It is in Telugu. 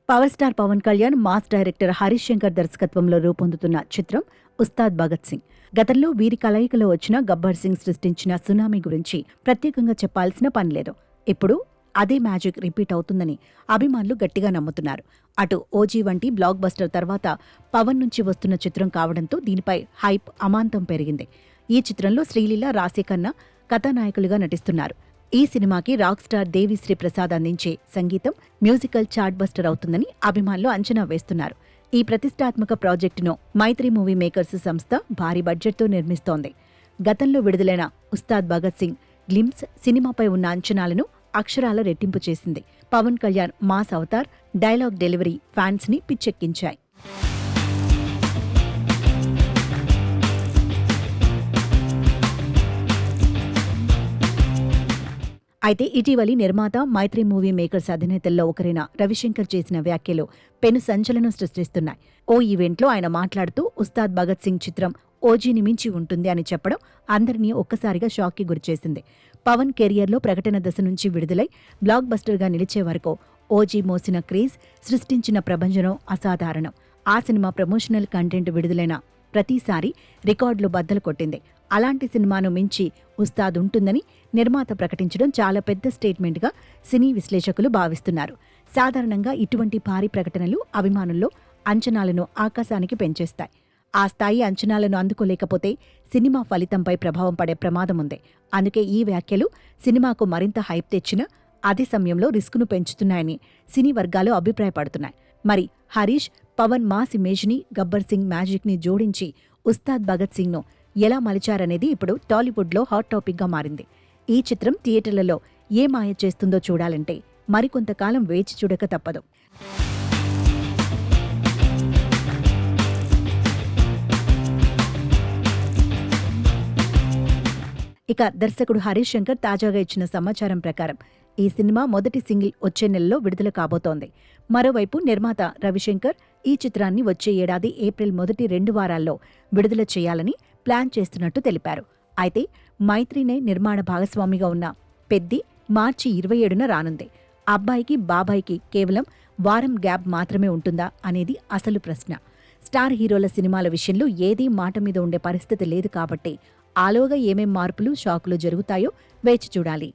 Power star Pawan Kalyan mass director Harish Shankar దర్శకత్వంలో రూపొందుతున్న చిత్రం ఉస్తాద్ భగత్ సింగ్. గతంలో వీరి కలయికలో వచ్చిన గబ్బర్ సింగ్ సృష్టించిన సునామీ గురించి ప్రత్యేకంగా చెప్పాల్సిన పనిలేదు. ఇప్పుడు అదే మ్యాజిక్ రిపీట్ అవుతుందని అభిమానులు గట్టిగా నమ్ముతున్నారు. అటు ఓజీ వంటి బ్లాక్ బస్టర్ తర్వాత పవన్ నుంచి వస్తున్న చిత్రం కావడంతో దీనిపై హైప్ అమాంతం పెరిగింది. ఈ చిత్రంలో శ్రీలీల, రాశిఖన్నా కథానాయకులుగా నటిస్తున్నారు. ఈ సినిమాకి రాక్ స్టార్ దేవిశ్రీ ప్రసాద్ అందించే సంగీతం మ్యూజికల్ చార్ట్ బస్టర్ అవుతుందని అభిమానులు అంచనా వేస్తున్నారు. ఈ ప్రతిష్టాత్మక ప్రాజెక్టును మైత్రి మూవీ మేకర్స్ సంస్థ భారీ బడ్జెట్తో నిర్మిస్తోంది. గతంలో విడుదలైన ఉస్తాద్ భగత్ సింగ్ గ్లిమ్స్ సినిమాపై ఉన్న అంచనాలను అక్షరాల రెట్టింపు చేసింది. పవన్ కళ్యాణ్ మాస్ అవతార్, డైలాగ్ డెలివరీ ఫ్యాన్స్ ని పిచ్చెక్కించాయి. అయితే ఇటీవలి నిర్మాత మైత్రి మూవీ మేకర్స్ అధినేతల్లో ఒకరైన రవిశంకర్ చేసిన వ్యాఖ్యలు పెను సంచలనం సృష్టిస్తున్నాయి. ఓ ఈవెంట్లో ఆయన మాట్లాడుతూ ఉస్తాద్ భగత్ సింగ్ చిత్రం ఓజీని మించి ఉంటుంది అని చెప్పడం అందరినీ ఒక్కసారిగా షాక్కి గురిచేసింది. పవన్ కెరియర్లో ప్రకటన దశ నుంచి విడుదలై బ్లాక్ బస్టర్గా నిలిచే వరకు ఓజీ మోసిన క్రేజ్, సృష్టించిన ప్రభంజనం అసాధారణం. ఆ సినిమా ప్రమోషనల్ కంటెంట్ విడుదలైన ప్రతిసారి రికార్డులు బద్దలు కొట్టింది. అలాంటి సినిమాను మించి ఉస్తాద్ ఉంటుందని నిర్మాత ప్రకటించడం చాలా పెద్ద స్టేట్మెంట్గా సినీ విశ్లేషకులు భావిస్తున్నారు. సాధారణంగా ఇటువంటి భారీ ప్రకటనలు అభిమానుల్లో అంచనాలను ఆకాశానికి పెంచేస్తాయి. ఆ స్థాయి అంచనాలను అందుకోలేకపోతే సినిమా ఫలితంపై ప్రభావం పడే ప్రమాదం ఉంది. అందుకే ఈ వ్యాఖ్యలు సినిమాకు మరింత హైప్ తెచ్చినా అదే సమయంలో రిస్కును పెంచుతున్నాయని సినీ వర్గాలు అభిప్రాయపడుతున్నాయి. మరి హరీష్, పవన్ మాస్ ఇమేజ్ని, గబ్బర్ సింగ్ మ్యాజిక్ని జోడించి ఉస్తాద్ భగత్ సింగ్ను ఎలా మలిచారనేది ఇప్పుడు టాలీవుడ్లో హాట్ టాపిక్గా మారింది. ఈ చిత్రం థియేటర్లలో ఏ మాయ చేస్తుందో చూడాలంటే మరికొంతకాలం వేచి చూడక తప్పదు. ఇక దర్శకుడు హరీష్ శంకర్ తాజాగా ఇచ్చిన సమాచారం ప్రకారం ఈ సినిమా మొదటి సింగిల్ వచ్చే నెలలో విడుదల కాబోతోంది. మరోవైపు నిర్మాత రవిశంకర్ ఈ చిత్రాన్ని వచ్చే ఏడాది ఏప్రిల్ మొదటి 2 వారాల్లో విడుదల చేయాలని ప్లాన్ చేస్తున్నట్టు తెలిపారు. అయితే మైత్రినే నిర్మాణ భాగస్వామిగా ఉన్న పెద్ది మార్చి 27న రానుంది. అబ్బాయికి బాబాయికి కేవలం వారం గ్యాప్ మాత్రమే ఉంటుందా అనేది అసలు ప్రశ్న. స్టార్ హీరోల సినిమాల విషయంలో ఏదీ మాట మీద ఉండే పరిస్థితి లేదు కాబట్టి ఆలోగా ఏమేం మార్పులు, షాకులు జరుగుతాయో వేచి చూడాలి.